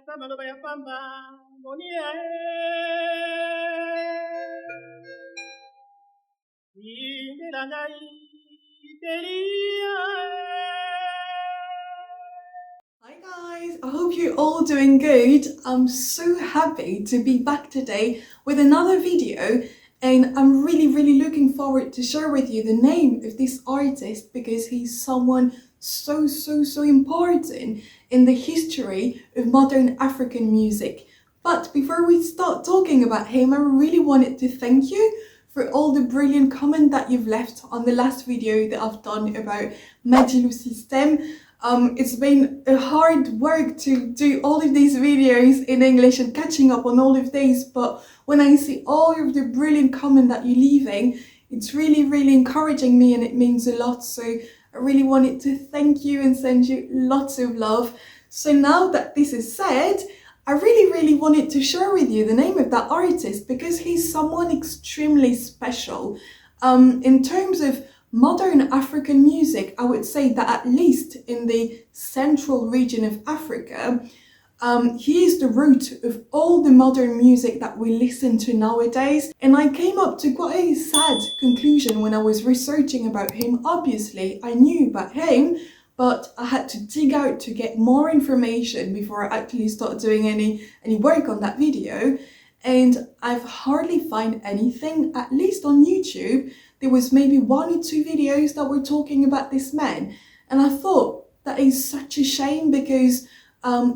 maloba ya pamba monia indela ngai telia. Hi guys, I hope you're all doing good. I'm so happy to be back today with another video, and I'm really looking forward to share with you the name of this artist because he's someone so important in the history of modern African music. But before we start talking about him, I really wanted to thank you for all the brilliant comment that you've left on the last video that I've done about Majilu System. It's been a hard work to do all of these videos in English and catching up on all of these, but when I see all of the brilliant comment that you're leaving, it's really encouraging me and it means a lot. So I really wanted to thank you and send you lots of love. So now that this is said, I really wanted to share with you the name of that artist because he's someone extremely special. In terms of modern African music, I would say that at least in the central region of Africa, he is the root of all the modern music that we listen to nowadays. And I came up to quite a sad conclusion when I was researching about him. Obviously, I knew about him, but I had to dig out to get more information before I actually start doing any work on that video. And I've hardly found anything, at least on YouTube. There was maybe 1 or 2 videos that were talking about this man. And I thought that is such a shame because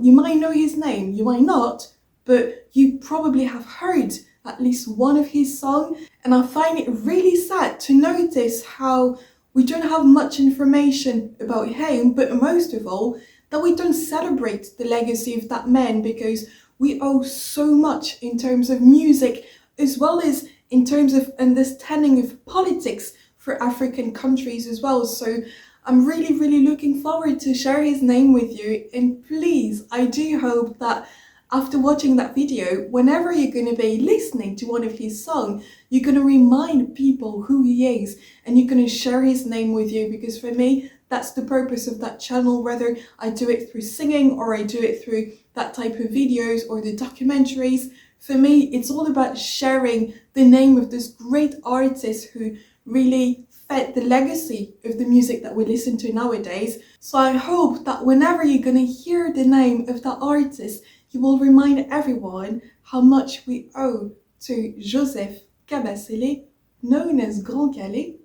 you might know his name, you might not, but you probably have heard at least one of his songs. And I find it really sad to notice how we don't have much information about him, but most of all, that we don't celebrate the legacy of that man because we owe so much in terms of music as well as in terms of understanding of politics for African countries as well. So I'm really looking forward to share his name with you, and please, I do hope that after watching that video, whenever you're going to be listening to one of his songs, you're going to remind people who he is and you're going to share his name with you, because for me, that's the purpose of that channel, whether I do it through singing or I do it through that type of videos or the documentaries. For me, it's all about sharing the name of this great artist who really fed the legacy of the music that we listen to nowadays. So I hope that whenever you're going to hear the name of that artist, you will remind everyone how much we owe to Joseph Kabasele, known as Grand Kalle,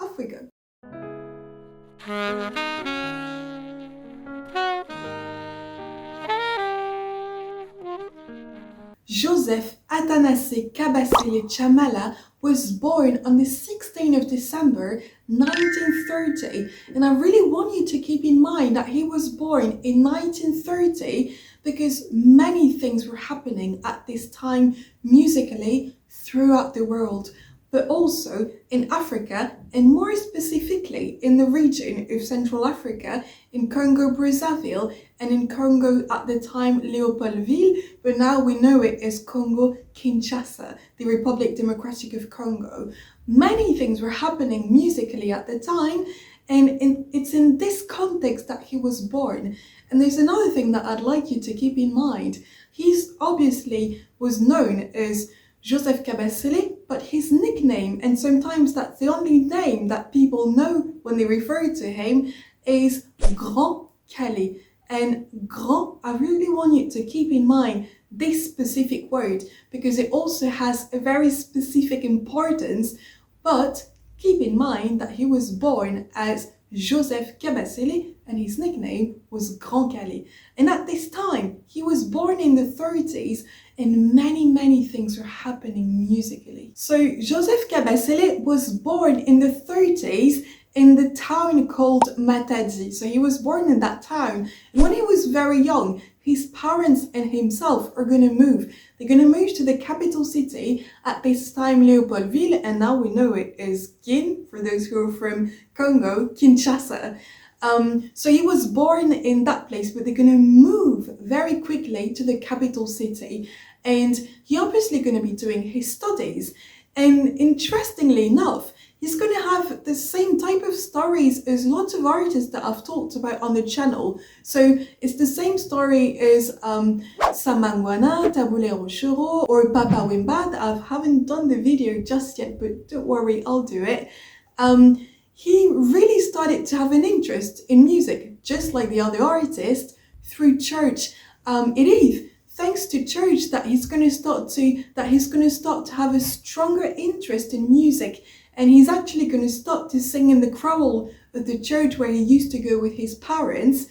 Africa. Joseph Atanase Kabasele Chamala was born on the 16th of December 1930, and I really want you to keep in mind that he was born in 1930 because many things were happening at this time musically throughout the world, but also in Africa, and more specifically in the region of Central Africa, in Congo Brazzaville, and in Congo at the time Leopoldville, but now we know it as Congo Kinshasa, the Republic Democratic of Congo. Many things were happening musically at the time, and it's in this context that he was born. And there's another thing that I'd like you to keep in mind. He's obviously was known as Joseph Kabasele, but his nickname, and sometimes that's the only name that people know when they refer to him, is Grand Kalle. And Grand, I really want you to keep in mind this specific word because it also has a very specific importance, but keep in mind that he was born as Joseph Kabasele and his nickname was Grand Kalle. And at this time, he was born in the 30s and many things were happening musically. So Joseph Kabasele was born in the 30s in the town called Matadi. So he was born in that town. And when he was very young, his parents and himself are going to move. They're going to move to the capital city, at this time Leopoldville, and now we know it as Kin, for those who are from Congo, Kinshasa. So he was born in that place, but they're going to move very quickly to the capital city. And he's obviously going to be doing his studies. And interestingly enough, he's going to have the same type of stories as lots of artists that I've talked about on the channel. So it's the same story as Mangwana, Tabu Ley Rochereau, or Papa Wemba that I haven't done the video just yet, but don't worry, I'll do it. He really started to have an interest in music, just like the other artists, through church. It is thanks to church that he's going to start to have a stronger interest in music, and he's actually going to start to sing in the choral of the church where he used to go with his parents.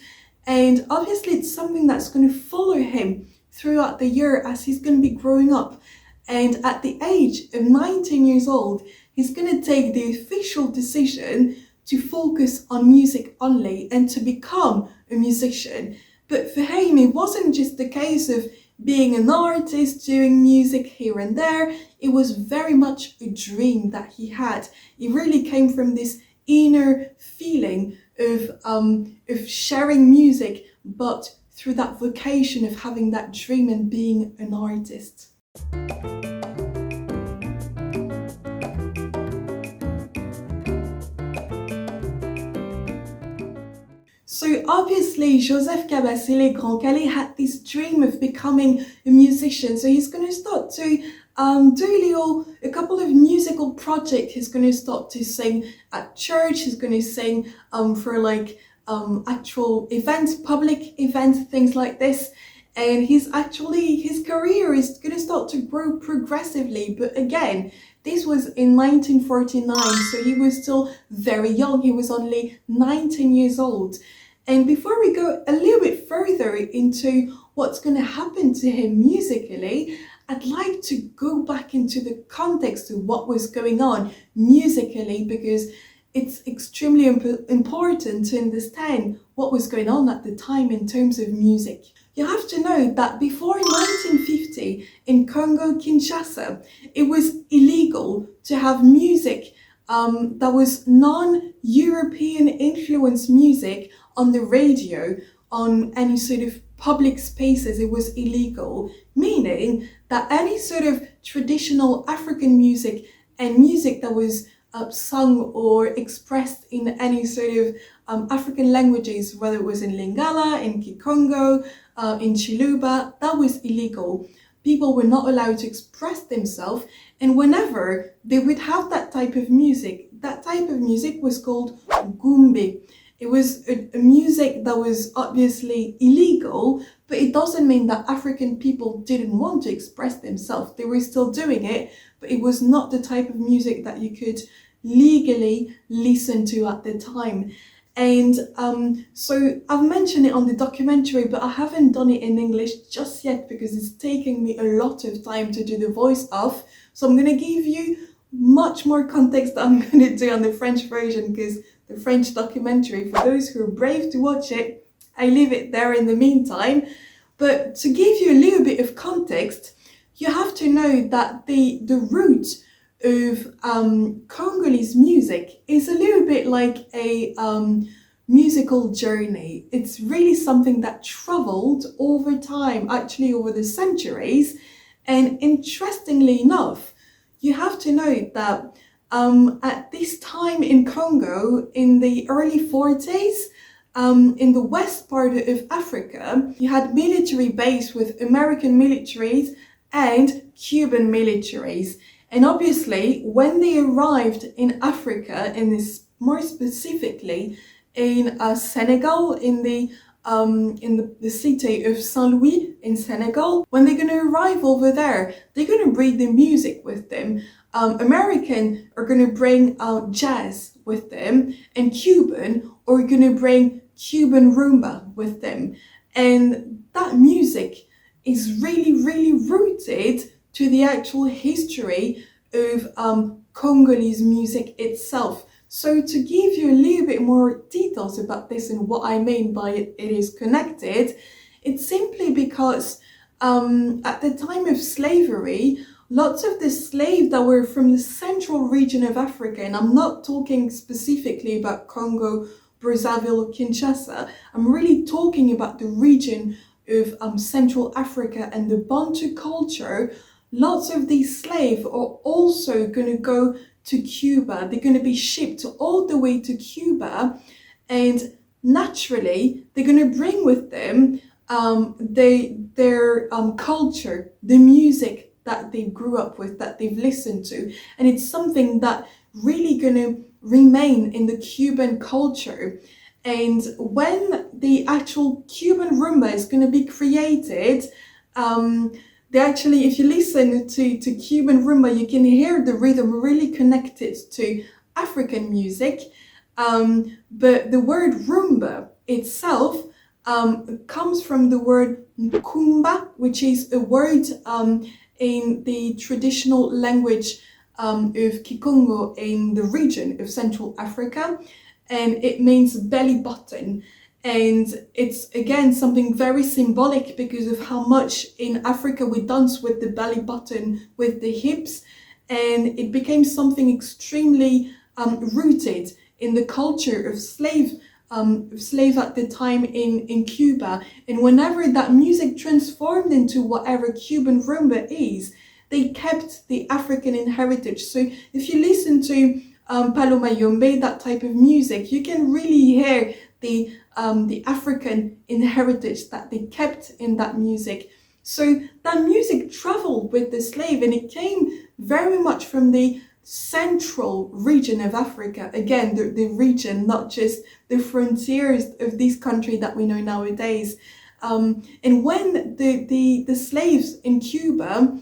And obviously it's something that's going to follow him throughout the year as he's going to be growing up. And at the age of 19 years old, he's going to take the official decision to focus on music only and to become a musician. But for him, it wasn't just the case of being an artist, doing music here and there. It was very much a dream that he had. It really came from this inner feeling of sharing music, but through that vocation of having that dream and being an artist. So obviously Joseph Kabasele, Grand Kalle, had this dream of becoming a musician. So he's going to start to do a couple of musical projects. He's going to start to sing at church. He's going to sing for like actual events, public events, things like this. And his career is going to start to grow progressively. But again, this was in 1949, so he was still very young. He was only 19 years old. And before we go a little bit further into what's going to happen to him musically, I'd like to go back into the context of what was going on musically, because it's extremely important to understand what was going on at the time in terms of music. You have to know that before 1950 in Congo, Kinshasa, it was illegal to have music that was non-European influenced music on the radio, on any sort of public spaces. It was illegal, meaning that any sort of traditional African music and music that was sung or expressed in any sort of African languages, whether it was in Lingala, in Kikongo, in Chiluba, that was illegal. People were not allowed to express themselves, and whenever they would have that type of music was called gumbe. It was a music that was obviously illegal, but it doesn't mean that African people didn't want to express themselves. They were still doing it, but it was not the type of music that you could legally listen to at the time. And so I've mentioned it on the documentary, but I haven't done it in English just yet because it's taking me a lot of time to do the voice off. So I'm going to give you much more context that I'm going to do on the French version, because the French documentary, for those who are brave to watch it, I leave it there in the meantime. But to give you a little bit of context, you have to know that the root of Congolese music is a little bit like a musical journey. It's really something that traveled over time, actually over the centuries. And interestingly enough, you have to know that at this time in Congo, in the early 40s, in the west part of Africa, you had military base with American militaries and Cuban militaries. And obviously, when they arrived in Africa, and this more specifically in Senegal, in the city of Saint-Louis in Senegal, when they're going to arrive over there, they're going to bring the music with them. American are going to bring jazz with them, and Cuban are going to bring Cuban rumba with them. And that music is really, really rooted to the actual history of Congolese music itself. So to give you a little bit more details about this and what I mean by it is connected, it's simply because at the time of slavery, lots of the slaves that were from the central region of Africa, and I'm not talking specifically about Congo, Brazzaville, or Kinshasa, I'm really talking about the region of Central Africa and the Bantu culture. Lots of these slaves are also going to go to Cuba. They're going to be shipped all the way to Cuba, and naturally they're going to bring with them their culture, the music that they grew up with, that they've listened to, and it's something that really going to remain in the Cuban culture. And when the actual Cuban rumba is going to be created, they actually, if you listen to Cuban rumba, you can hear the rhythm really connected to African music. But the word rumba itself comes from the word kumba, which is a word in the traditional language of Kikongo in the region of Central Africa, and it means belly button. And it's again something very symbolic because of how much in Africa we dance with the belly button, with the hips, and it became something extremely rooted in the culture of slave at the time in Cuba. And whenever that music transformed into whatever Cuban rumba is, they kept the African heritage. So if you listen to Paloma Yombe, that type of music, you can really hear the African heritage that they kept in that music. So that music traveled with the slave, and it came very much from the central region of Africa. Again, the region, not just the frontiers of this country that we know nowadays. And when the slaves in Cuba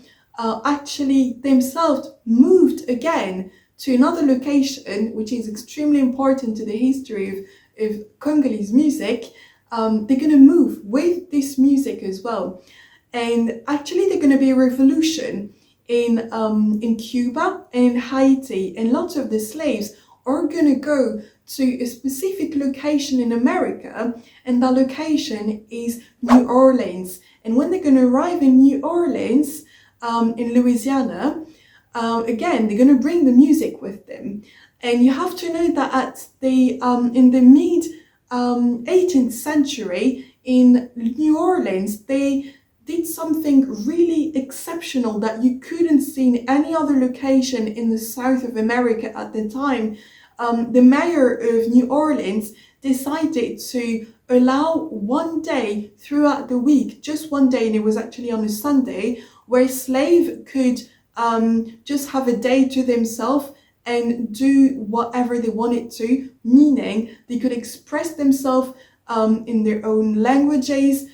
actually themselves moved again to another location, which is extremely important to the history of Congolese music, they're going to move with this music as well. And actually there's going to be a revolution in Cuba and in Haiti, and lots of the slaves are going to go to a specific location in America, and that location is New Orleans. And when they're going to arrive in New Orleans, in Louisiana, again, they're going to bring the music with them. And you have to know that at the in the mid 18th century in New Orleans, they did something really exceptional that you couldn't see in any other location in the south of America at the time. The mayor of New Orleans decided to allow one day throughout the week, just one day, and it was actually on a Sunday, where slaves could just have a day to themselves and do whatever they wanted to, meaning they could express themselves in their own languages,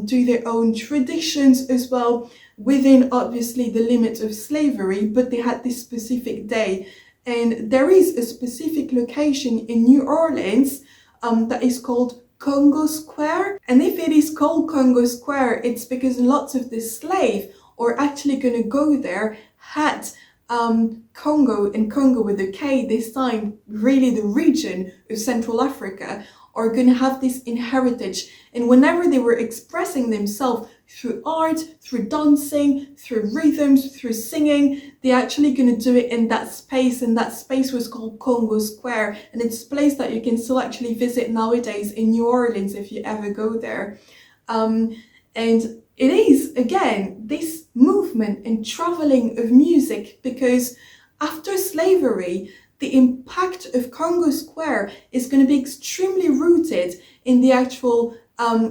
do their own traditions as well, within obviously the limits of slavery, but they had this specific day. And there is a specific location in New Orleans that is called Congo Square. And if it is called Congo Square, it's because lots of the slaves are actually going to go there, had Congo, and Congo with a K this time, really the region of Central Africa, are going to have this heritage. And whenever they were expressing themselves through art, through dancing, through rhythms, through singing, they're actually going to do it in that space, and that space was called Congo Square. And it's a place that you can still actually visit nowadays in New Orleans if you ever go there. And it is, again, this movement and traveling of music, because after slavery, the impact of Congo Square is going to be extremely rooted in the actual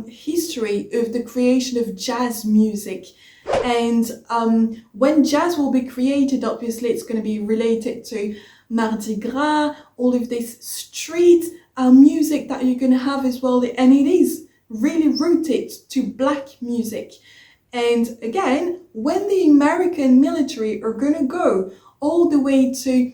history of the creation of jazz music. And when jazz will be created, obviously it's going to be related to Mardi Gras, all of this street music that you're going to have as well, and it is really rooted to black music. And again, when the American military are going to go all the way to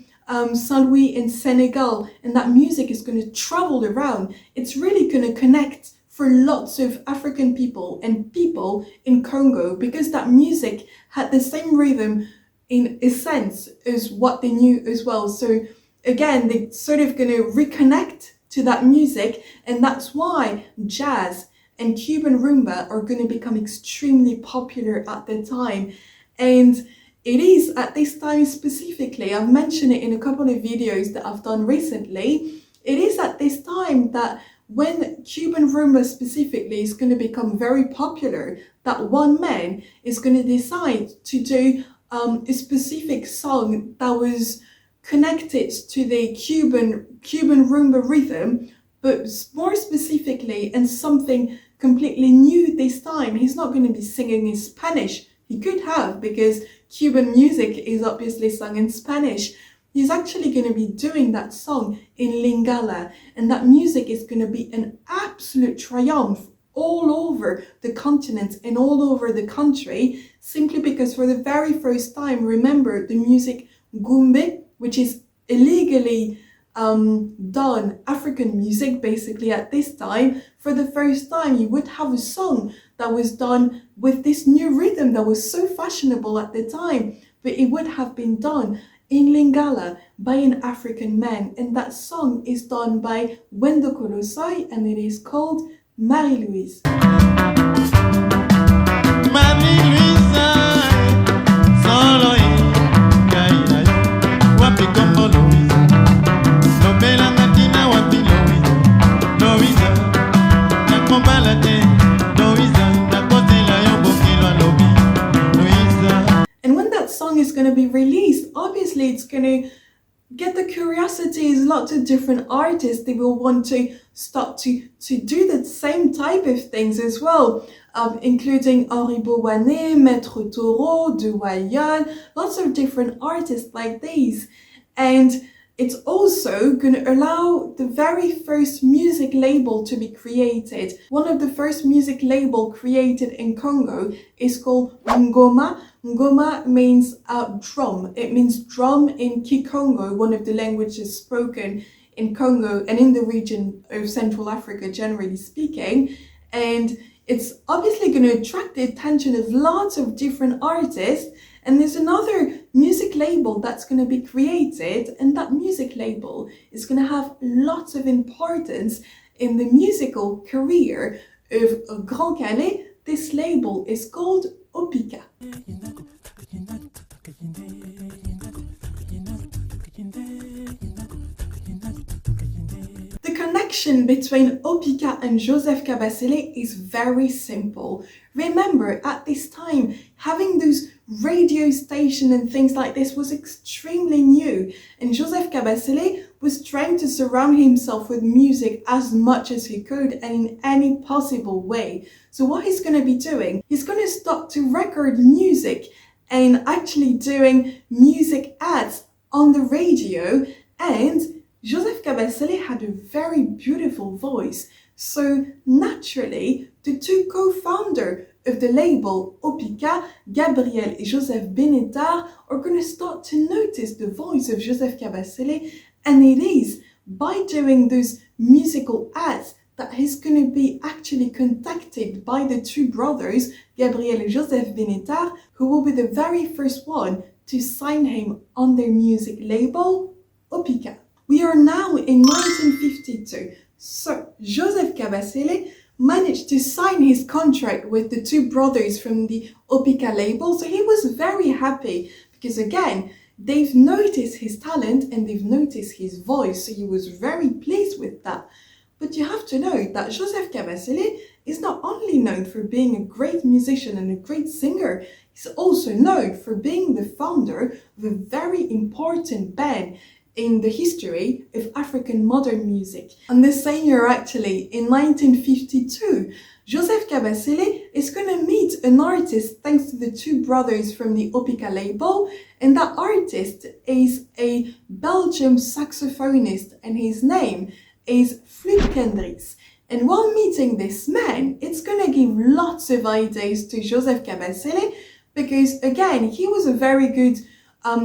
Saint Louis in Senegal, and that music is going to travel around, it's really going to connect for lots of African people and people in Congo, because that music had the same rhythm in a sense as what they knew as well. So again, they're sort of going to reconnect to that music, and that's why jazz and Cuban rumba are going to become extremely popular at the time. And it is at this time specifically, I've mentioned it in a couple of videos that I've done recently, it is at this time that when Cuban rumba specifically is going to become very popular, that one man is going to decide to do a specific song that was connected to the Cuban rumba rhythm, but more specifically and something completely new this time. He's not going to be singing in Spanish. He could have, because Cuban music is obviously sung in Spanish. He's actually going to be doing that song in Lingala, and that music is going to be an absolute triumph all over the continent and all over the country, simply because for the very first time, remember, the music gumbe, which is illegally done African music basically at this time, for the first time you would have a song that was done with this new rhythm that was so fashionable at the time, but it would have been done in Lingala by an African man, and that song is done by Wendo Kolosai and it is called Marie-Louise. And when that song is going to be released, obviously it's going to get the curiosities, lots of different artists, they will want to start to do the same type of things as well, including Henri Bowané, Maître Toro, De Wayan, lots of different artists like these. And it's also going to allow the very first music label to be created. One of the first music label created in Congo is called Ngoma. Ngoma means drum. It means drum in Kikongo, one of the languages spoken in Congo and in the region of Central Africa, generally speaking. And it's obviously going to attract the attention of lots of different artists. And there's another music label that's going to be created, and that music label is going to have lots of importance in the musical career of Grand Kalle. This label is called Opika. The connection between Opika and Joseph Kabasele is very simple. Remember, at this time, having those radio stations and things like this was extremely new, and Joseph Kabasele was trying to surround himself with music as much as he could and in any possible way. So what he's going to be doing, he's going to start to record music and actually doing music ads on the radio. And Joseph Kabasele had a very beautiful voice. So naturally, the two co-founders of the label Opika, Gabriel and Joseph Benetar, are going to start to notice the voice of Joseph Kabasele, and it is by doing those musical ads that he's going to be actually contacted by the two brothers, Gabriel and Joseph Benetar, who will be the very first one to sign him on their music label, Opika. We are now in 1952, so Joseph Kabasele managed to sign his contract with the two brothers from the Opika label, so he was very happy because again, they've noticed his talent and they've noticed his voice, so he was very pleased with that. But you have to know that Joseph Kabasele is not only known for being a great musician and a great singer, he's also known for being the founder of a very important band in the history of African modern music. And the same year, actually, in 1952, Joseph Kabasele is going to meet an artist thanks to the two brothers from the Opika label, and that artist is a Belgian saxophonist, and his name is Flute Kendricks. And while meeting this man, it's going to give lots of ideas to Joseph Kabasele, because again, he was a very good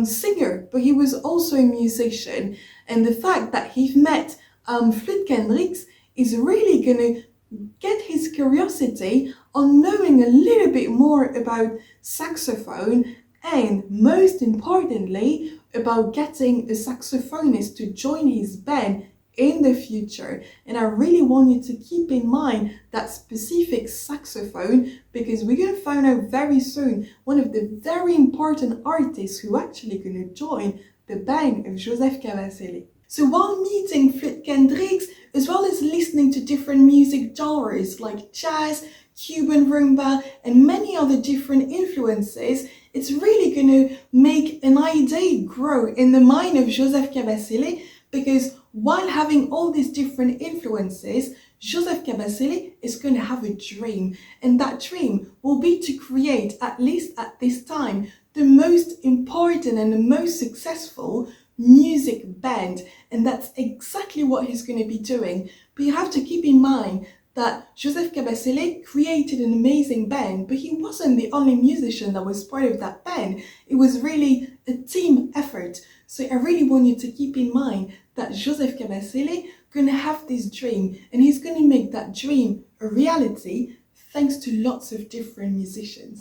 singer, but he was also a musician, and the fact that he met Flute Kendricks is really going to get his curiosity on knowing a little bit more about saxophone, and most importantly about getting a saxophonist to join his band in the future. And I really want you to keep in mind that specific saxophone, because we're going to find out very soon one of the very important artists who actually going to join the band of Joseph Kabasele. So while meeting Flute Kendricks, as well as listening to different music genres like jazz, Cuban rumba and many other different influences, it's really going to make an idea grow in the mind of Joseph Kabasele, because while having all these different influences, Joseph Kabasele is going to have a dream, and that dream will be to create, at least at this time, the most important and the most successful music band, and that's exactly what he's going to be doing. But you have to keep in mind that Joseph Kabasele created an amazing band, but he wasn't the only musician that was part of that band. It was really a team effort. So I really want you to keep in mind that Joseph Kabasele gonna have this dream, and he's gonna make that dream a reality thanks to lots of different musicians.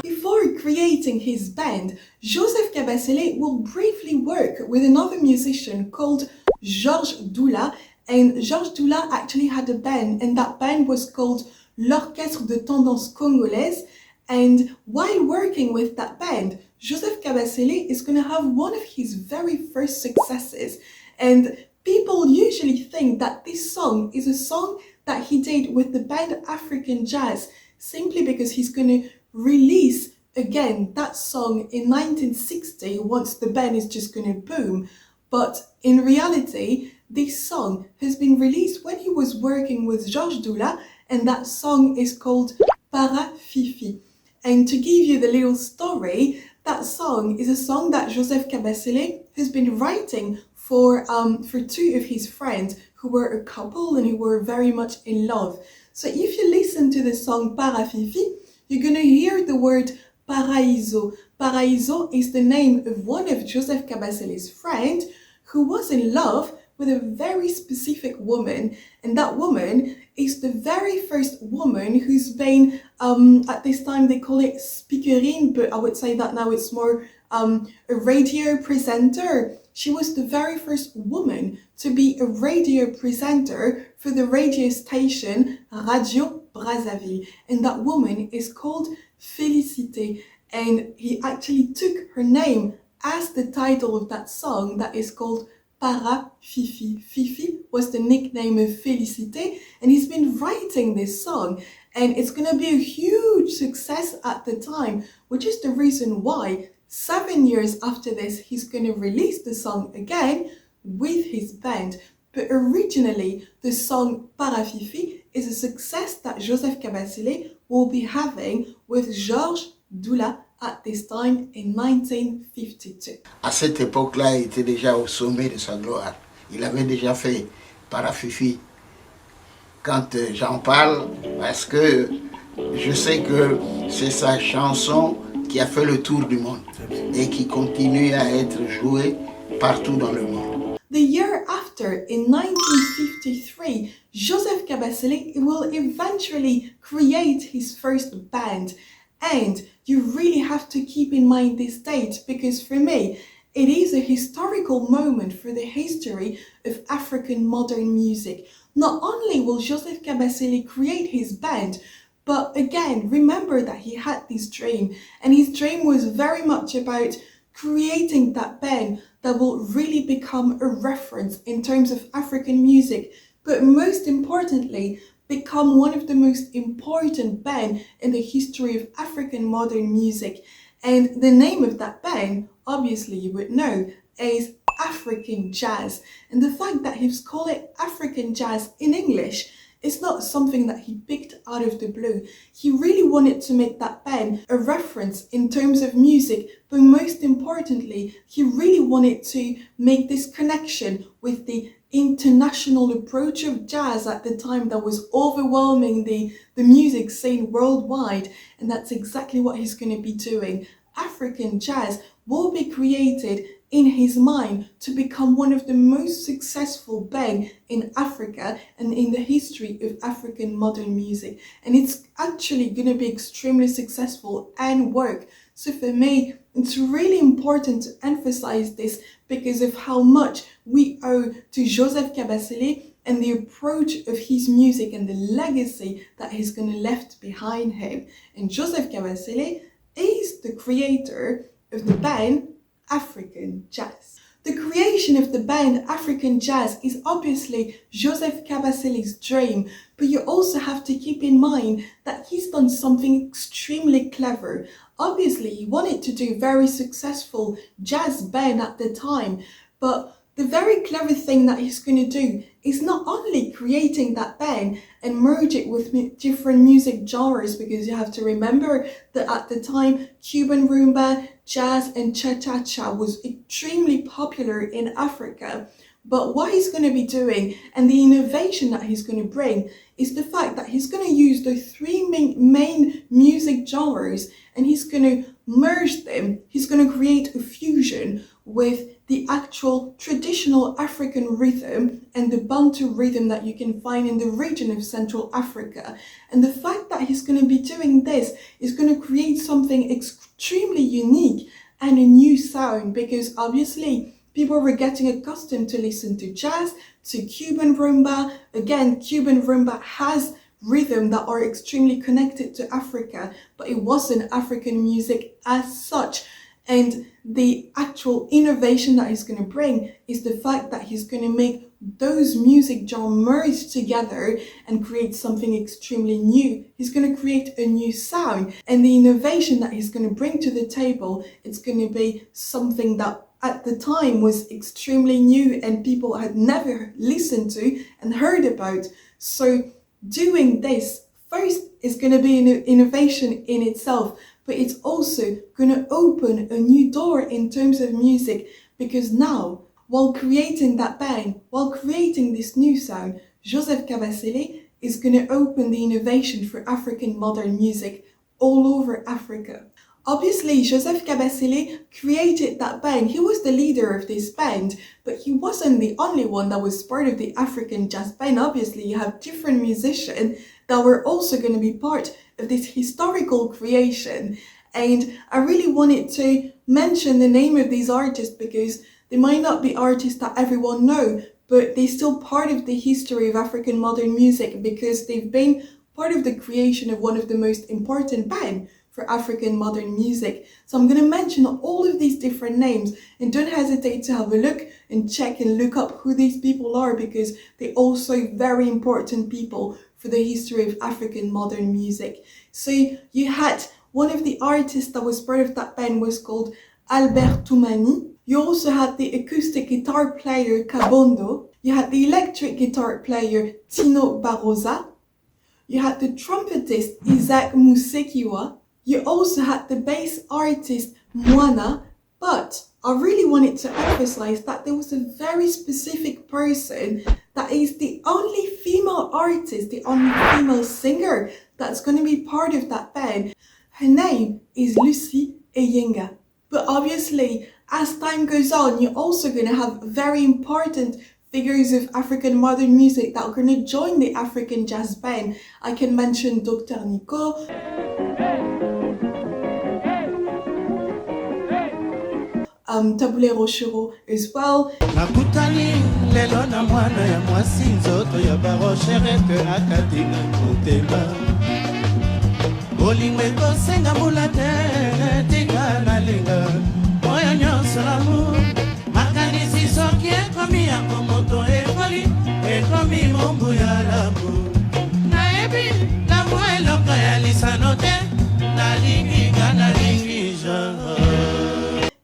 Before creating his band, Joseph Kabasele will briefly work with another musician called Georges Doula, and Georges Doula actually had a band, and that band was called L'Orchestre de Tendance Congolaise. And while working with that band, Joseph Kabasele is going to have one of his very first successes. And people usually think that this song is a song that he did with the band African Jazz, simply because he's going to release again that song in 1960 once the band is just going to boom. But in reality, this song has been released when he was working with Georges Doula, and that song is called Parafifi. And to give you the little story, that song is a song that Joseph Kabasele has been writing for two of his friends who were a couple and who were very much in love. So if you listen to the song Parafifi, you're going to hear the word Paraíso. Paraíso is the name of one of Joseph Kabasele's friends who was in love with a very specific woman, and that woman is the very first woman who's been, at this time they call it speakerine, but I would say that now it's more a radio presenter. She was the very first woman to be a radio presenter for the radio station Radio Brazzaville, and that woman is called Félicité, and he actually took her name as the title of that song that is called Parafifi. Fifi was the nickname of Félicité, and he's been writing this song, and it's going to be a huge success at the time, which is the reason why 7 years after this he's going to release the song again with his band. But originally the song Parafifi is a success that Joseph Kabasele will be having with Georges Doula at this time in 1952. À cette époque-là, il était déjà au sommet de sa gloire. Il avait déjà fait Parafifi. Quand j'en parle, parce que je sais que c'est sa chanson qui a fait le tour du monde et qui continue à être jouée partout dans le monde. The year after, in 1953, Joseph Kabasele will eventually create his first band. And you really have to keep in mind this date, because for me, it is a historical moment for the history of African modern music. Not only will Joseph Kabasele create his band, but again, remember that he had this dream, and his dream was very much about creating that band that will really become a reference in terms of African music, but most importantly, become one of the most important bands in the history of African modern music. And the name of that band, obviously you would know, is African Jazz. And the fact that he's called it African Jazz in English is not something that he picked out of the blue. He really wanted to make that band a reference in terms of music, but most importantly, he really wanted to make this connection with the international approach of jazz at the time that was overwhelming the music scene worldwide, and that's exactly what he's going to be doing. African Jazz will be created in his mind to become one of the most successful bands in Africa and in the history of African modern music, and it's actually going to be extremely successful and work. So for me, it's really important to emphasize this because of how much we owe to Joseph Kabasele and the approach of his music and the legacy that he's going to left behind him. And Joseph Kabasele is the creator of the band African Jazz. The creation of the band African Jazz is obviously Joseph Kabasele's dream, but you also have to keep in mind that he's done something extremely clever. Obviously, he wanted to do a very successful jazz band at the time, but the very clever thing that he's going to do is not only creating that band and merge it with different music genres, because you have to remember that at the time, Cuban rumba, jazz and cha-cha-cha was extremely popular in Africa. But what he's going to be doing and the innovation that he's going to bring is the fact that he's going to use the three main music genres and he's going to merge them. He's going to create a fusion with the actual traditional African rhythm and the Bantu rhythm that you can find in the region of Central Africa. And the fact that he's going to be doing this is going to create something extremely unique and a new sound, because obviously people were getting accustomed to listen to jazz, to Cuban rumba. Again, Cuban rumba has rhythm that are extremely connected to Africa, but it wasn't African music as such. And the actual innovation that he's going to bring is the fact that he's going to make those music genres merge together and create something extremely new. He's going to create a new sound, and the innovation that he's going to bring to the table, it's going to be something that at the time was extremely new and people had never listened to and heard about. So doing this first is going to be an innovation in itself, but it's also going to open a new door in terms of music, because now, while creating that band, while creating this new sound, Joseph Kabasele is going to open the innovation for African modern music all over Africa. Obviously, Joseph Kabasele created that band. He was the leader of this band, but he wasn't the only one that was part of the African Jazz band. Obviously, you have different musicians that were also going to be part of this historical creation. And I really wanted to mention the name of these artists because they might not be artists that everyone knows, but they're still part of the history of African modern music because they've been part of the creation of one of the most important bands for African modern music. So I'm going to mention all of these different names, and don't hesitate to have a look and check and look up who these people are, because they're also very important people for the history of African modern music. So you had one of the artists that was part of that band was called Albert Toumani. You also had the acoustic guitar player Kabondo. You had the electric guitar player Tino Baroza. You had the trumpetist Isaac Musekiwa. You also had the bass artist Mangwana. But I really wanted to emphasize that there was a very specific person that is the only female artist, the only female singer that's going to be part of that band. Her name is Lucy Eyenga. But obviously, as time goes on, you're also going to have very important figures of African modern music that are going to join the African Jazz band. I can mention Dr. Nico, Tabu Ley Rochereau as well.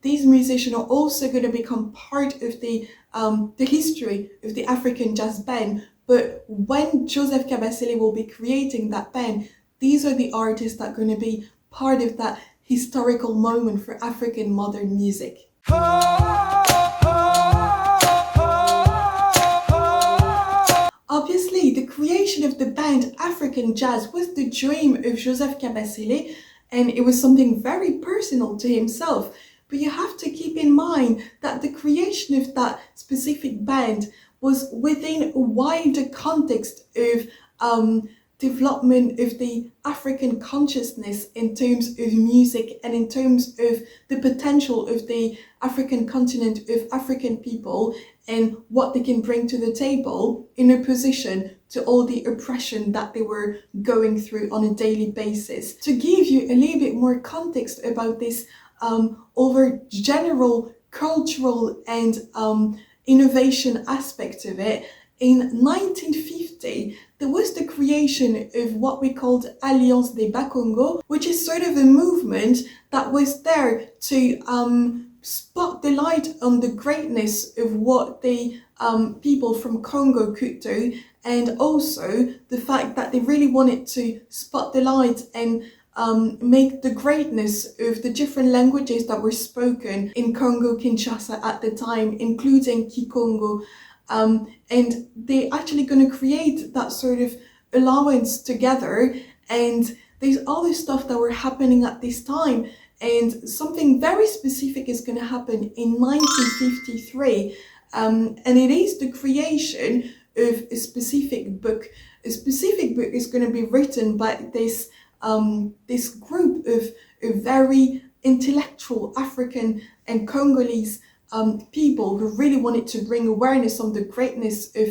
These musicians are also going to become part of the history of the African Jazz band. But when Joseph Kabasele will be creating that band, these are the artists that are going to be part of that historical moment for African modern music. Obviously, the creation of the band African Jazz was the dream of Joseph Kabasele, and it was something very personal to himself. But you have to keep in mind that the creation of that specific band was within a wider context of development of the African consciousness in terms of music and in terms of the potential of the African continent, of African people, and what they can bring to the table in opposition to all the oppression that they were going through on a daily basis. To give you a little bit more context about this over general cultural and innovation aspect of it, in 1950, there was the creation of what we called Alliance des Bas-Congo, which is sort of a movement that was there to spot the light on the greatness of what the people from Congo could do, and also the fact that they really wanted to spot the light and make the greatness of the different languages that were spoken in Congo Kinshasa at the time, including Kikongo. And they're actually going to create that sort of allowance together, and there's other stuff that were happening at this time, and something very specific is going to happen in 1953, and it is the creation of a specific book. A specific book is going to be written by this this group of very intellectual African and Congolese people who really wanted to bring awareness on the greatness of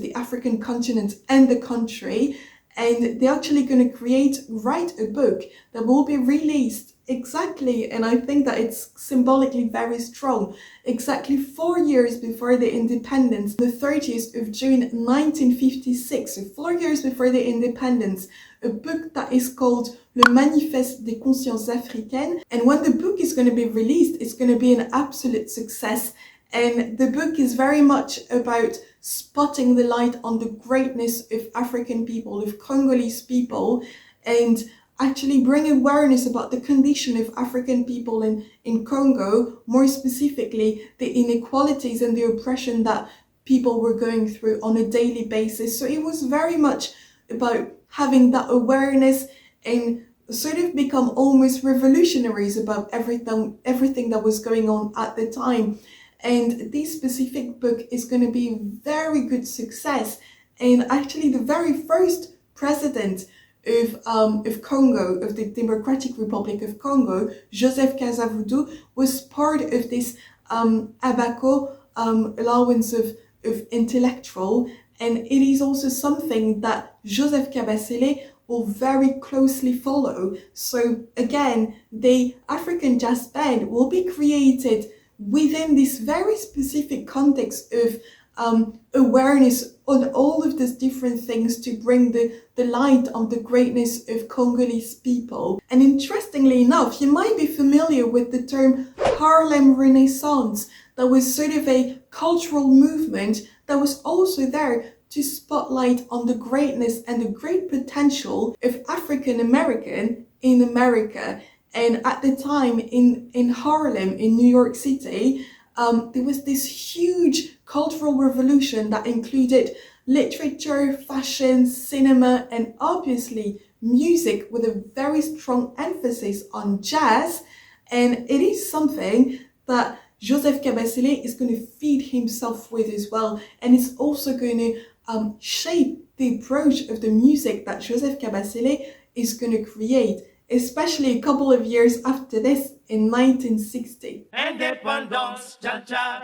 the African continent and the country. And they're actually going to write a book that will be released exactly, and I think that it's symbolically very strong, exactly 4 years before the independence, the 30th of June 1956, so 4 years before the independence, a book that is called Le Manifeste des Consciences Africaines. And when the book is going to be released, it's going to be an absolute success. And the book is very much about spotting the light on the greatness of African people, of Congolese people, and actually bring awareness about the condition of African people in Congo, more specifically the inequalities and the oppression that people were going through on a daily basis. So it was very much about having that awareness and sort of become almost revolutionaries about everything that was going on at the time. And this specific book is going to be a very good success. And actually the very first president of Congo, of the Democratic Republic of Congo, Joseph Kasavubu, was part of this ABAKO allowance of intellectual, and it is also something that Joseph Kabasele will very closely follow. So again, the African Jazz Band will be created within this very specific context of awareness on all of these different things to bring the light on the greatness of Congolese people. And interestingly enough, you might be familiar with the term Harlem Renaissance. That was sort of a cultural movement that was also there to spotlight on the greatness and the great potential of African American in America. And at the time in Harlem, in New York City, there was this huge cultural revolution that included literature, fashion, cinema, and obviously music, with a very strong emphasis on jazz. And it is something that Joseph Kabasele is going to feed himself with as well. And it's also going to shape the approach of the music that Joseph Kabasele is going to create, especially a couple of years after this, in 1960. Indépendance Cha Cha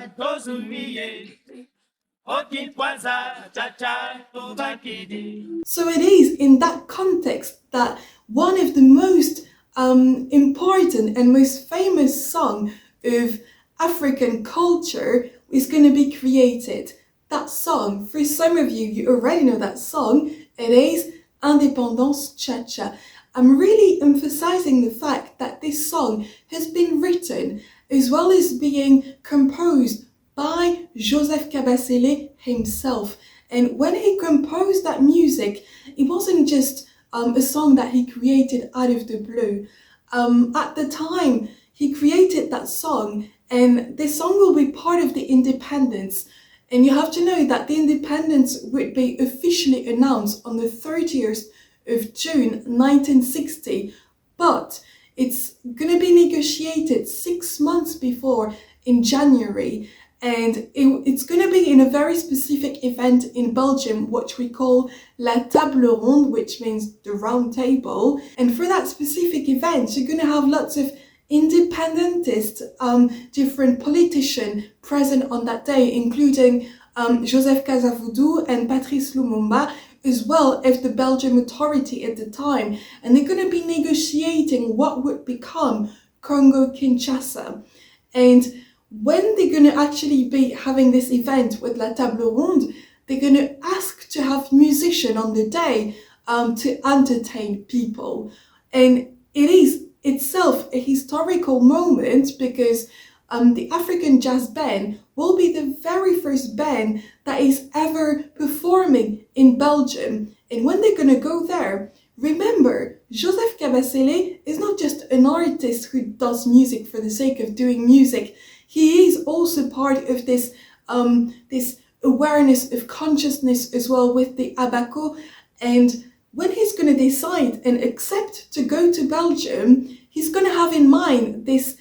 So it is in that context that one of the most important and most famous songs of African culture is going to be created. That song, for some of you, you already know that song. It is Indépendance Cha Cha. I'm really emphasizing the fact that this song has been written as well as being composed by Joseph Kabasele himself. And when he composed that music, it wasn't just a song that he created out of the blue. At the time, he created that song, and this song will be part of the Independance. And you have to know that the Independence would be officially announced on the 30th of June 1960, but it's going to be negotiated 6 months before, in January, and it's going to be in a very specific event in Belgium, which we call La Table Ronde, which means the round table. And for that specific event, you're going to have lots of independentist, different politicians present on that day, including Joseph Kasavubu and Patrice Lumumba, as well as the Belgian authority at the time. And they're going to be negotiating what would become Congo Kinshasa. And when they're going to actually be having this event with La Table Ronde, they're going to ask to have musicians on the day to entertain people. And it is itself a historical moment because the African Jazz Band will be the very first band that is ever performing in Belgium. And when they're going to go there, remember, Joseph Kabasele is not just an artist who does music for the sake of doing music. He is also part of this awareness of consciousness as well with the ABAKO. And when he's going to decide and accept to go to Belgium, he's going to have in mind this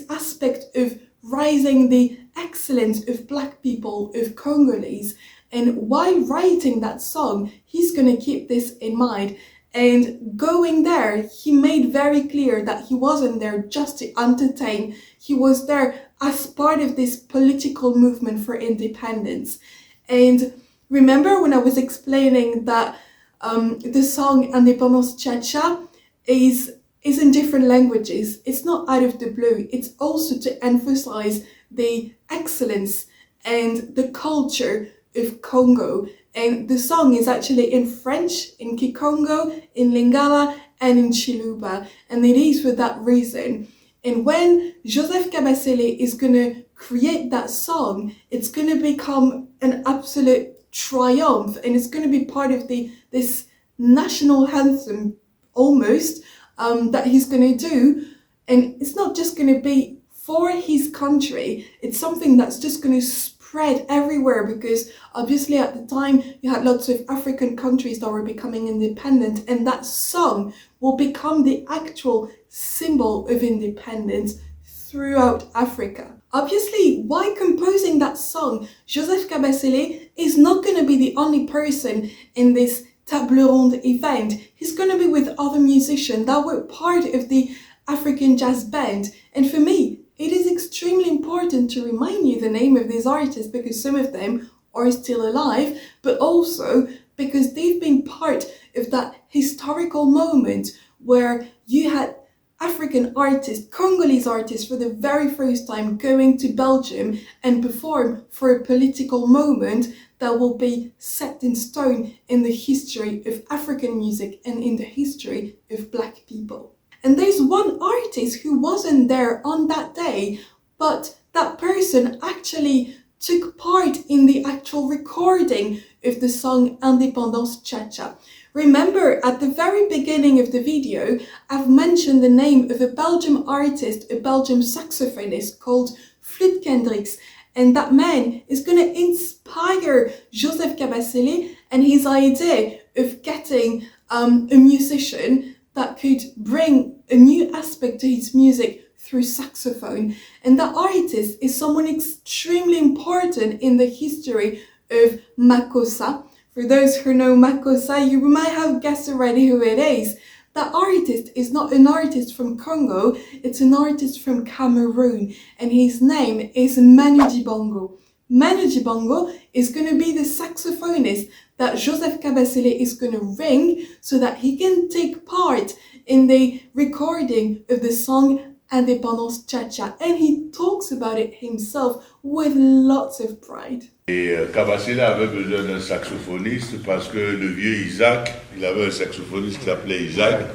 aspect of rising the excellence of Black people, of Congolese. And while writing that song, he's going to keep this in mind. And going there, he made very clear that he wasn't there just to entertain. He was there as part of this political movement for independence. And remember when I was explaining that the song Indépendance Cha Cha is in different languages. It's not out of the blue. It's also to emphasize the excellence and the culture of Congo. And the song is actually in French, in Kikongo, in Lingala, and in Chiluba. And it is for that reason. And when Joseph Kabasele is going to create that song, it's going to become an absolute triumph. And it's going to be part of this national anthem, almost, that he's going to do. And it's not just going to be for his country. It's something that's just going to spread everywhere, because obviously at the time you had lots of African countries that were becoming independent, and that song will become the actual symbol of independence throughout Africa. Obviously, while composing that song, Joseph Kabasele is not going to be the only person in this Table Ronde event. He's going to be with other musicians that were part of the African Jazz Band. And for me, it is extremely important to remind you the name of these artists, because some of them are still alive, but also because they've been part of that historical moment where you had African artists, Congolese artists for the very first time going to Belgium and perform for a political moment that will be set in stone in the history of African music and in the history of Black people. And there's one artist who wasn't there on that day, but that person actually took part in the actual recording of the song Indépendance Cha Cha. Remember, at the very beginning of the video, I've mentioned the name of a Belgian artist, a Belgian saxophonist called Flute Kendricks. And that man is going to inspire Joseph Kabasele and his idea of getting a musician that could bring a new aspect to his music through saxophone. And that artist is someone extremely important in the history of Makossa. For those who know Makossa, you might have guessed already who it is. That artist is not an artist from Congo, it's an artist from Cameroon, and his name is Manu Dibango. Manu Dibango is going to be the saxophonist that Joseph Kabasele is going to ring so that he can take part in the recording of the song Indépendance Cha Cha, and he talks about it himself with lots of pride. Et Kabasele avait besoin d'un saxophoniste parce que le vieux Isaac, il avait un saxophoniste qui s'appelait Isaac.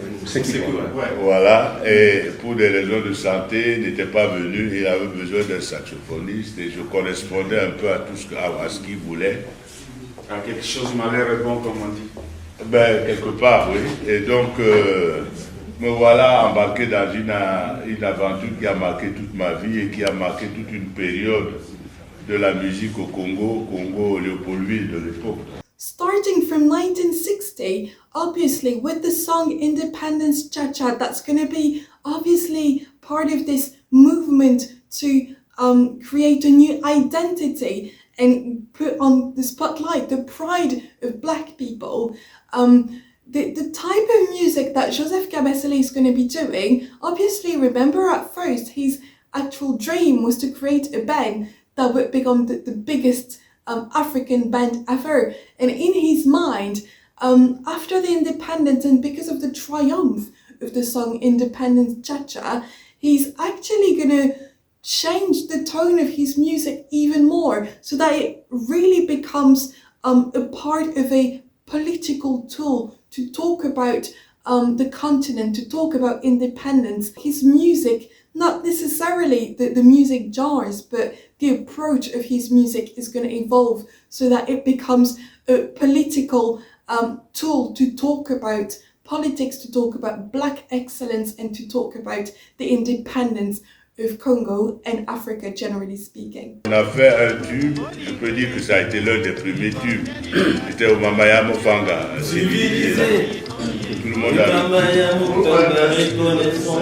Voilà, et pour des raisons de santé, il n'était pas venu, il avait besoin d'un saxophoniste et je correspondais un peu à tout à ce qu'il voulait. À quelque chose malheur est bon, comme on dit. Ben, quelque part, oui. Et donc, me voilà embarqué dans une aventure qui a marqué toute ma vie et qui a marqué toute une période de la musique au Congo, Léopoldville de l'époque. Starting from 1960, obviously with the song Independance Cha Cha, that's going to be obviously part of this movement to create a new identity and put on the spotlight the pride of Black people. The type of music that Joseph Kabasele is going to be doing, obviously remember at first his actual dream was to create a band that would become the biggest African band ever. And in his mind, after the independence and because of the triumph of the song Independence Cha Cha, he's actually going to change the tone of his music even more so that it really becomes a part of a political tool to talk about the continent, to talk about independence. His music, not necessarily the music genres, but the approach of his music is going to evolve so that it becomes a political tool to talk about politics, to talk about Black excellence, and to talk about the independence of Congo and Africa, generally speaking. On a fait un tube, je peux dire que ça a été l'un des premiers tubes. C'était au Mamaya Mofanga. Civilisé. Tout le monde a...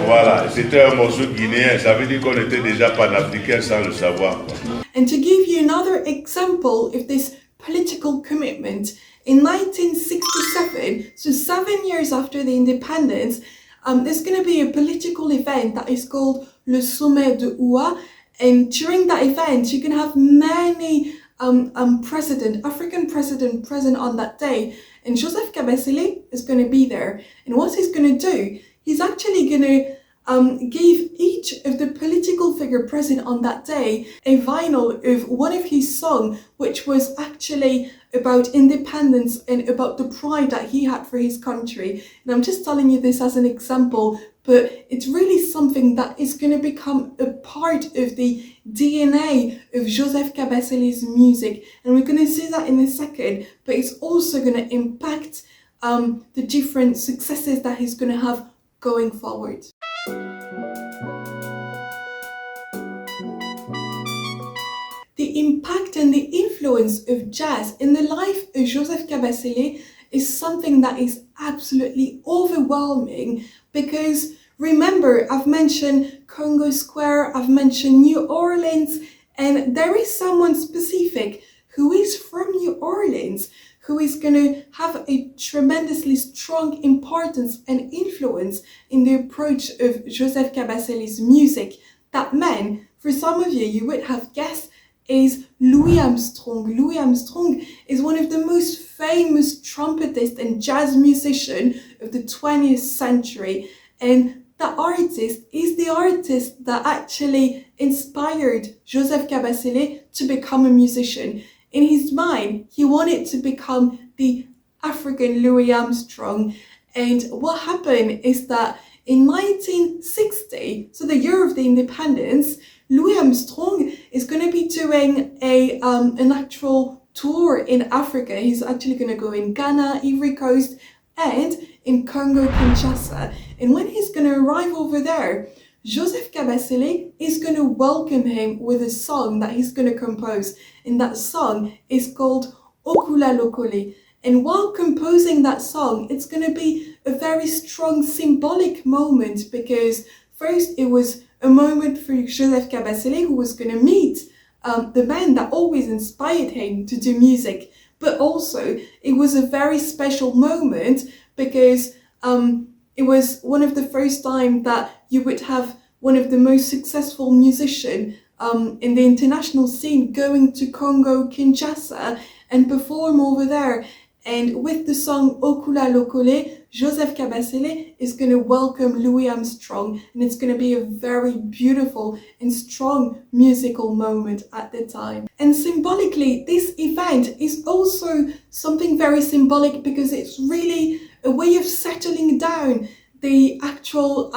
Voilà, c'était un morceau guinéen. Ça veut dire qu'on était déjà panafricain sans le savoir. And to give you another example of this political commitment, in 1967, so 7 years after the independence, there's going to be a political event that is called Le Sommet de Oua, and during that event you can have many African president present on that day, and Joseph Kabasele is going to be there. And what he's going to do, he's actually going to give each of the political figure present on that day a vinyl of one of his songs, which was actually about independence and about the pride that he had for his country. And I'm just telling you this as an example, but it's really something that is going to become a part of the DNA of Joseph Kabasele's music. And we're going to see that in a second, but it's also going to impact the different successes that he's going to have going forward. The impact and the influence of jazz in the life of Joseph Kabasele is something that is absolutely overwhelming, because remember, I've mentioned Congo Square, I've mentioned New Orleans, and there is someone specific who is from New Orleans who is going to have a tremendously strong importance and influence in the approach of Joseph Kabasele's music. That man, for some of you would have guessed, is Louis Armstrong. Louis Armstrong is one of the most famous trumpetists and jazz musicians of the 20th century. And that artist is the artist that actually inspired Joseph Kabasele to become a musician. In his mind, he wanted to become the African Louis Armstrong. And what happened is that in 1960, so the year of the independence, Louis Armstrong is going to be doing an actual tour in Africa. He's actually going to go in Ghana, Ivory Coast, and in Congo, Kinshasa. And when he's going to arrive over there, Joseph Kabasele is going to welcome him with a song that he's going to compose. And that song is called Okula Lokole. And while composing that song, it's going to be a very strong symbolic moment, because first it was a moment for Joseph Kabasele, who was going to meet the man that always inspired him to do music. But also it was a very special moment because it was one of the first time that you would have one of the most successful musicians in the international scene going to Congo, Kinshasa, and perform over there. And with the song Okula Lokole, Joseph Kabasele is going to welcome Louis Armstrong, and it's going to be a very beautiful and strong musical moment at the time. And symbolically, this event is also something very symbolic, because it's really a way of settling down the actual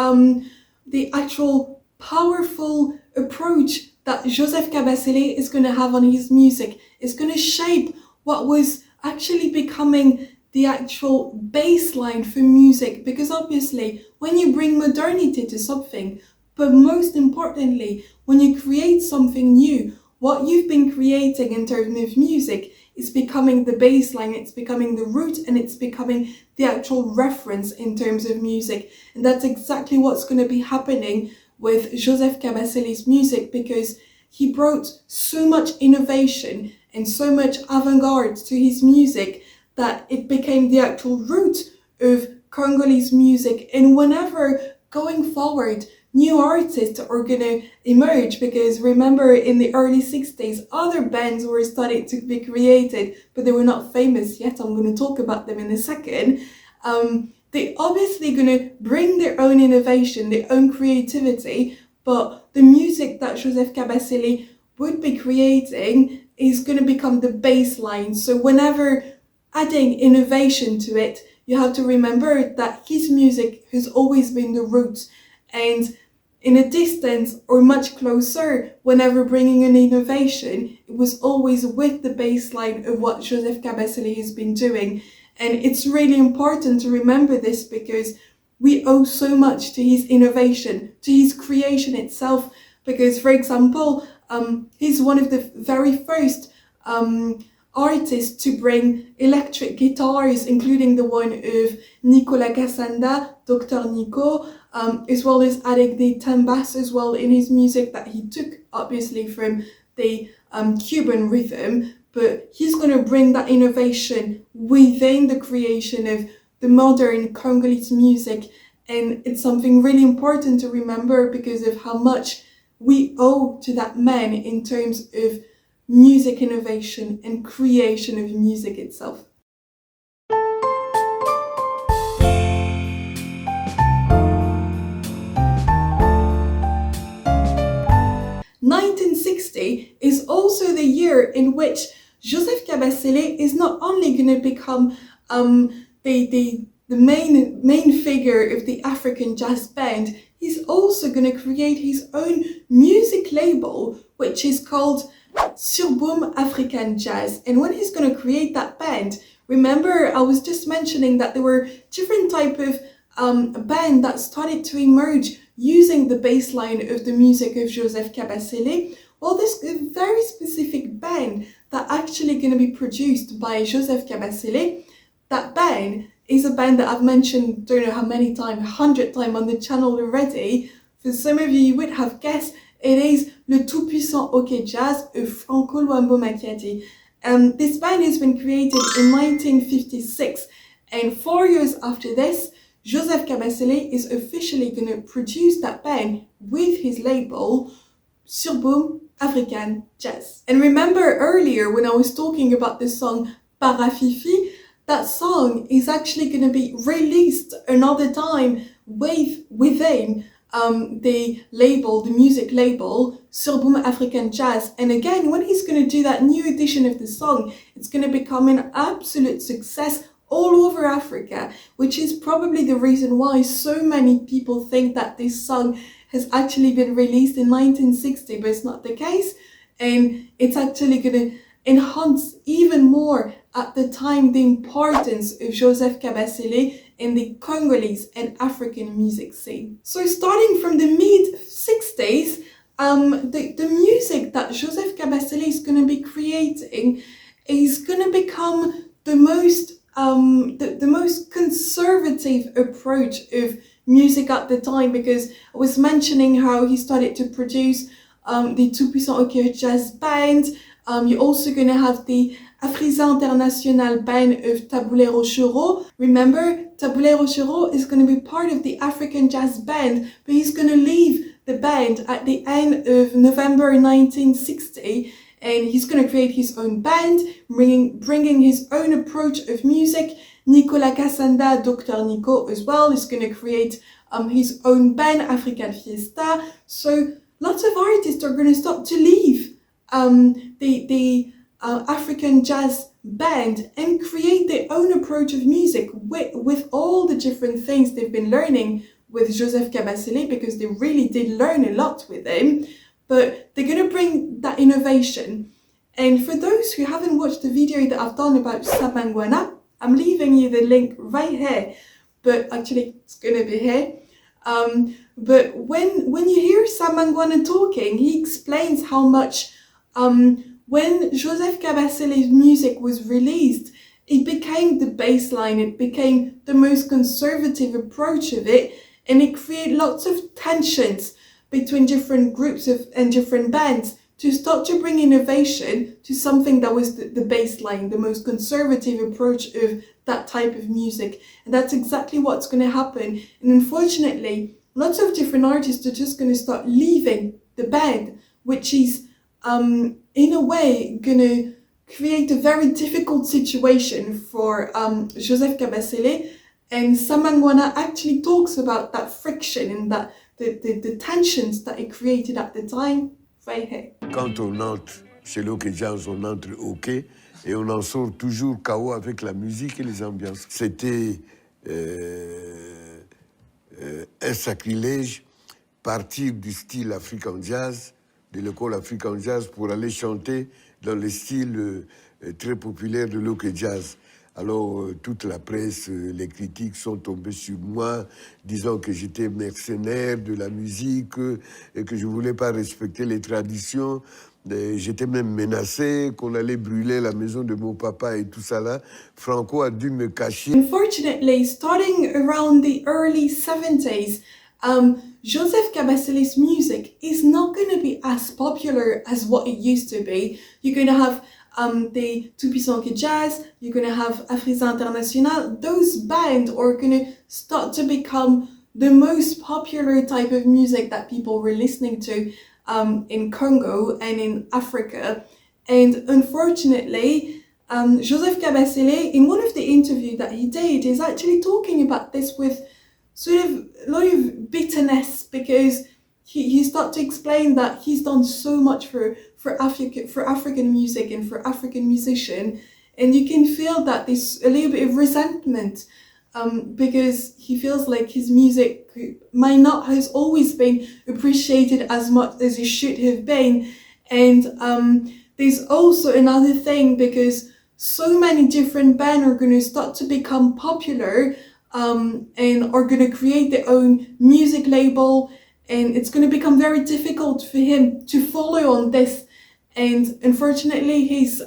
powerful approach that Joseph Kabasele is going to have on his music. It's going to shape what was actually becoming the actual baseline for music, because obviously when you bring modernity to something, but most importantly when you create something new, what you've been creating in terms of music is becoming the baseline, it's becoming the root, and it's becoming the actual reference in terms of music. And that's exactly what's going to be happening with Joseph Kabasele's music, because he brought so much innovation and so much avant-garde to his music that it became the actual root of Congolese music. And whenever going forward, new artists are going to emerge, because remember in the early 60s, other bands were starting to be created, but they were not famous yet. I'm going to talk about them in a second. They're obviously going to bring their own innovation, their own creativity, but the music that Joseph Kabasele would be creating is going to become the baseline. So whenever adding innovation to it, you have to remember that his music has always been the root, and in a distance or much closer, whenever bringing an innovation, it was always with the baseline of what Joseph Kabasele has been doing. And it's really important to remember this because we owe so much to his innovation, to his creation itself. Because, for example, he's one of the very first artists to bring electric guitars, including the one of Nicolas Cassanda, Dr. Nico, as well as adding the tambas as well in his music that he took obviously from the Cuban rhythm, but he's going to bring that innovation within the creation of the modern Congolese music. And it's something really important to remember because of how much we owe to that man in terms of music innovation and creation of music itself. '60 is also the year in which Joseph Kabasele is not only going to become the main figure of the African Jazz Band, he's also going to create his own music label, which is called African Jazz. And when he's going to create that band, remember I was just mentioning that there were different type of band that started to emerge using the baseline of the music of Joseph Kabasele. Well, this very specific band that actually going to be produced by Joseph Kabasele, that band is a band that I've mentioned, don't know how many times, 100 times on the channel already. For some of you would have guessed, it is Le Tout-Puissant OK Jazz of Franco Lumabo Makiadi. This band has been created in 1956, and 4 years after this, Joseph Kabasele is officially going to produce that band with his label, African Jazz. And remember earlier when I was talking about the song Parafifi, that song is actually going to be released another time within the label, the music label, African Jazz. And again, when he's going to do that new edition of the song, it's going to become an absolute success all over Africa, which is probably the reason why so many people think that this song has actually been released in 1960, but it's not the case. And it's actually going to enhance even more at the time the importance of Joseph Kabasele in the Congolese and African music scene. So starting from the mid-60s, the music that Joseph Kabasele is going to be creating is going to become the most conservative approach of music at the time, because I was mentioning how he started to produce the Tout-Puissant OK Jazz Band. You're also going to have the African International Band of Tabu Ley Rochereau. Remember, Tabu Ley Rochereau is going to be part of the African Jazz Band, but he's going to leave the band at the end of November 1960, and he's going to create his own band, bringing his own approach of music. Nicolas Cassanda, Dr. Nico as well, is going to create his own band, African Fiesta. So lots of artists are going to start to leave the African Jazz Band and create their own approach of music with all the different things they've been learning with Joseph Kabasele, because they really did learn a lot with him. But they're going to bring that innovation. And for those who haven't watched the video that I've done about Mangwana, I'm leaving you the link right here, but actually it's going to be here. But when you hear Mangwana talking, he explains how much when Joseph Kabasele's music was released, it became the baseline, it became the most conservative approach of it, and it created lots of tensions between different groups and different bands to start to bring innovation to something that was the baseline, the most conservative approach of that type of music. And that's exactly what's going to happen. And unfortunately, lots of different artists are just going to start leaving the band, which is in a way going to create a very difficult situation for Joseph Kabasele. And Mangwana actually talks about that friction and that the tensions that it created at the time, right here. Quand on entre chez le Jazz, on entre OK et on en sort toujours KO avec la musique et les ambiances. C'était un sacrilège partir du style African Jazz, de l'école African Jazz, pour aller chanter dans le style très populaire de l'Oke Jazz. Alors, toute la presse, les critiques sont tombées sur moi, disant que j'étais mercenaire de la musique et que je ne voulais pas respecter les traditions. J'étais même menacé qu'on allait brûler la maison de mon papa et tout ça là. Franco a dû me cacher. Unfortunately, starting around the early 70s, Joseph Kabasele's music is not going to be as popular as what it used to be. You're going to have the Indépendance Jazz, you're going to have African International. Those bands are going to start to become the most popular type of music that people were listening to in Congo and in Africa. And unfortunately, Joseph Kabasele, in one of the interviews that he did, is actually talking about this with sort of a lot of bitterness, because he started to explain that he's done so much for African music and for African musicians, and you can feel that there's a little bit of resentment because he feels like his music might not has always been appreciated as much as it should have been. And there's also another thing, because so many different bands are going to start to become popular and are going to create their own music label, and it's going to become very difficult for him to follow on this. And unfortunately, his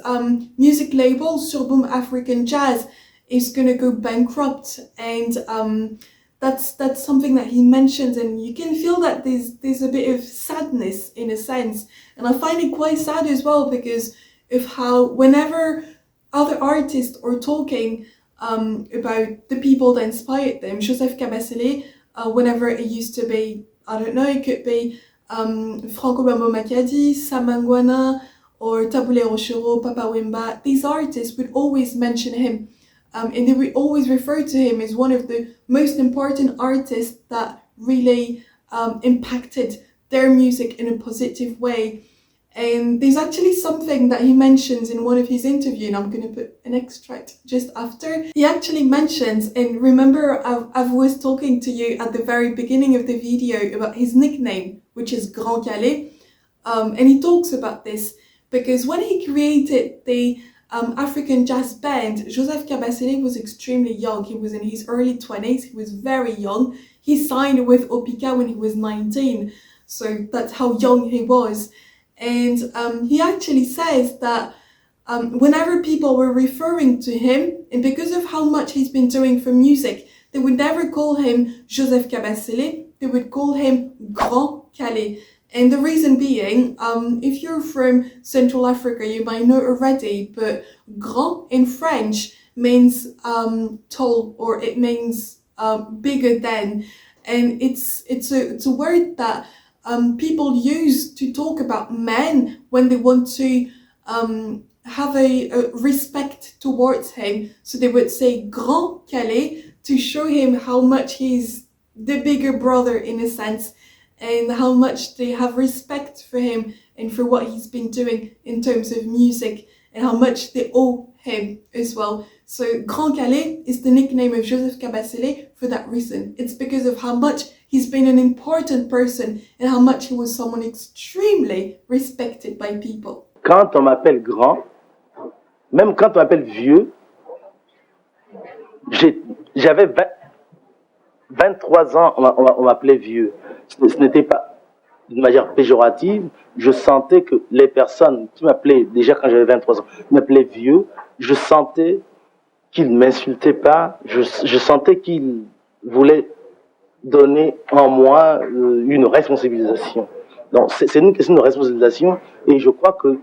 music label, Surboom African Jazz, is going to go bankrupt, and that's something that he mentions, and you can feel that there's a bit of sadness in a sense, and I find it quite sad as well, because of how whenever other artists are talking about the people that inspired them, Joseph Kabasele, whenever it used to be, I don't know, it could be Franco Lumabo Makiadi, Mangwana, or Tabu Ley Rochereau, Papa Wemba, these artists would always mention him, and they would always refer to him as one of the most important artists that really impacted their music in a positive way. And there's actually something that he mentions in one of his interviews, and I'm going to put an extract just after. He actually mentions, and remember I was talking to you at the very beginning of the video about his nickname, which is Grand Kalle, and he talks about this because when he created the African Jazz Band, Joseph Kabasele was extremely young. He was in his early 20s, he was very young. He signed with Opika when he was 19, so that's how young he was. And he actually says that whenever people were referring to him, and because of how much he's been doing for music, they would never call him Joseph Kabasele, they would call him Grand Kalle. And the reason being, if you're from Central Africa, you might know already, but grand in French means tall, or it means bigger than, and it's a word that people use to talk about men when they want to have a respect towards him. So they would say Grand Kalle to show him how much he's the bigger brother in a sense, and how much they have respect for him and for what he's been doing in terms of music, and how much they owe him as well. So Grand Kalle is the nickname of Joseph Kabasele for that reason. It's because of how much he's been an important person and how much he was someone extremely respected by people. Quand on m'appelle grand, même quand on m'appelle vieux, j'avais 23 ans, on m'appelait vieux. Ce n'était pas d'une manière péjorative. Je sentais que les personnes qui m'appelaient, déjà quand j'avais 23 ans, m'appelaient vieux, je sentais qu'ils ne m'insultaient pas, je sentais qu'ils voulaient donner en moi une responsabilisation. Donc c'est une question de responsabilisation, et je crois que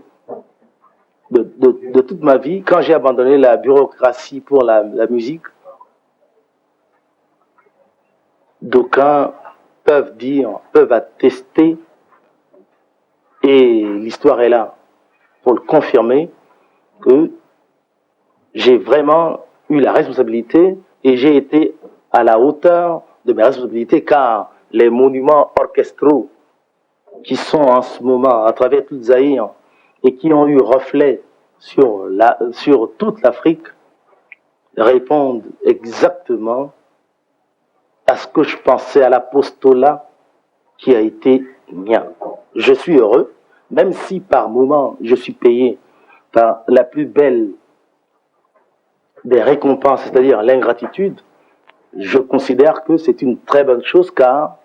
de toute ma vie, quand j'ai abandonné la bureaucratie pour la musique, d'aucuns peuvent attester, et l'histoire est là pour le confirmer, que j'ai vraiment eu la responsabilité et j'ai été à la hauteur de mes responsabilités, car les monuments orchestraux qui sont en ce moment à travers toute Zaïre et qui ont eu reflet sur toute l'Afrique répondent exactement à ce que je pensais, à l'apostolat qui a été mien. Je suis heureux, même si par moments je suis payé par la plus belle des récompenses, c'est-à-dire l'ingratitude. Je considère que c'est une très bonne chose car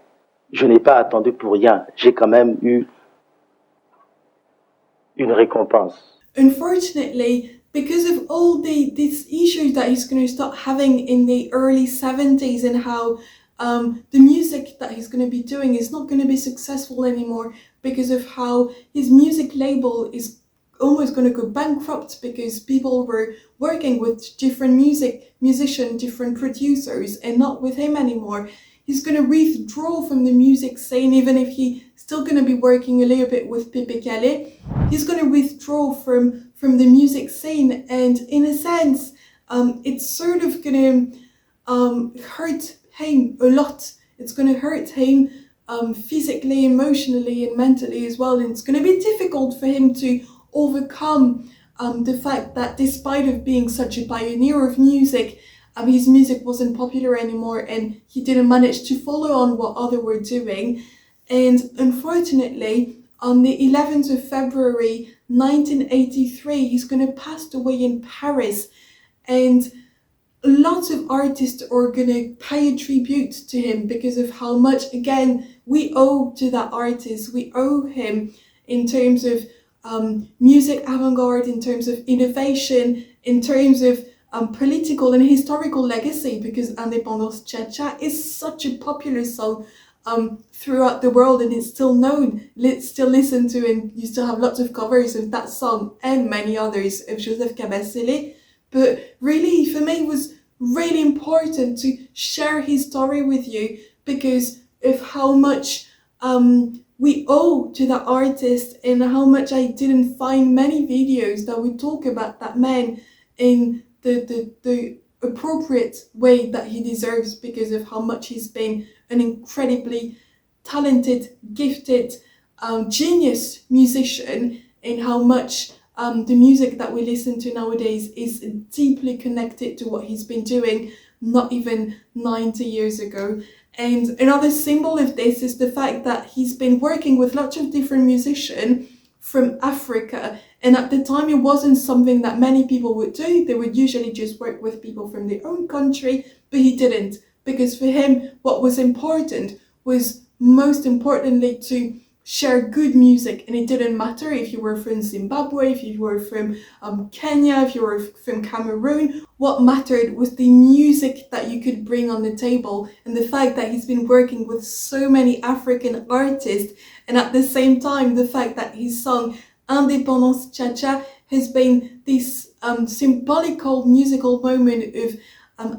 je n'ai pas attendu pour rien. J'ai quand même eu une récompense. Unfortunately, because of all these issues that he's going to start having in the early 70s and how the music that he's going to be doing is not going to be successful anymore because of how his music label is almost going to go bankrupt because people were working with different musicians, different producers and not with him anymore. He's going to withdraw from the music scene, even if he's still going to be working a little bit with KALLÉ. He's going to withdraw from the music scene, and in a sense, it's sort of going to hurt him a lot. It's going to hurt him physically, emotionally, and mentally as well. And it's going to be difficult for him to overcome the fact that despite of being such a pioneer of music, his music wasn't popular anymore and he didn't manage to follow on what others were doing. And unfortunately, on the 11th of February 1983, he's going to pass away in Paris. And lots of artists are going to pay a tribute to him because of how much, again, we owe to that artist. We owe him in terms of music avant-garde, in terms of innovation, in terms of political and historical legacy, because Indépendance Cha Cha is such a popular song throughout the world and it's still known, it's still listened to, and you still have lots of covers of that song and many others of Joseph Kabasele. But really, for me, it was really important to share his story with you because of how much we owe to that artist and how much I didn't find many videos that would talk about that man in the appropriate way that he deserves because of how much he's been an incredibly talented, gifted, genius musician, and how much the music that we listen to nowadays is deeply connected to what he's been doing not even 90 years ago. And another symbol of this is the fact that he's been working with lots of different musicians from Africa, and at the time it wasn't something that many people would do. They would usually just work with people from their own country, but he didn't, because for him what was important was most importantly to share good music, and it didn't matter if you were from Zimbabwe, if you were from Kenya, if you were from Cameroon. What mattered was the music that you could bring on the table, and the fact that he's been working with so many African artists, and at the same time the fact that his song Indépendance Cha Cha has been this symbolical musical moment of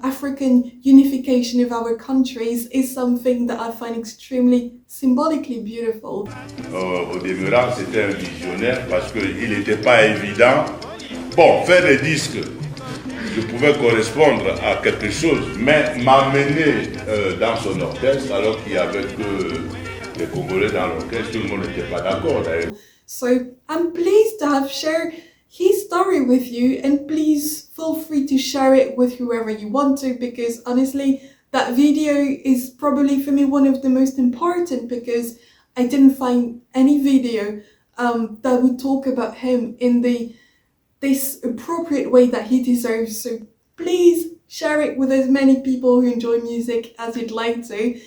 African unification of our countries is something that I find extremely symbolically beautiful. Au demeurant, c'était un visionnaire parce qu'il n'était pas évident. Bon, faire des disques, je pouvais correspondre à quelque chose, mais m'amener dans son orchestre alors qu'il n'y avait que les Congolais dans l'orchestre, tout le monde n'était pas d'accord d'ailleurs. So I'm pleased to have shared his story with you, and please feel free to share it with whoever you want to, because honestly that video is probably for me one of the most important, because I didn't find any video that would talk about him in this appropriate way that he deserves. So please share it with as many people who enjoy music as you'd like to,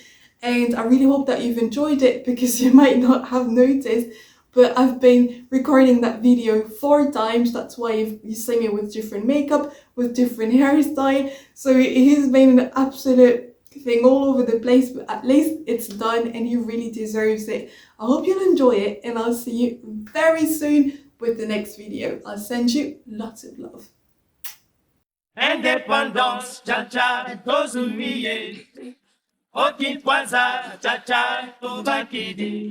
and I really hope that you've enjoyed it, because you might not have noticed, but I've been recording that video 4 times. That's why you see me with different makeup, with different hairstyle. So it has been an absolute thing all over the place, but at least it's done and he really deserves it. I hope you'll enjoy it, and I'll see you very soon with the next video. I'll send you lots of love. Indépendance Cha Cha tozumiye Okikwanza Cha Cha tubakidi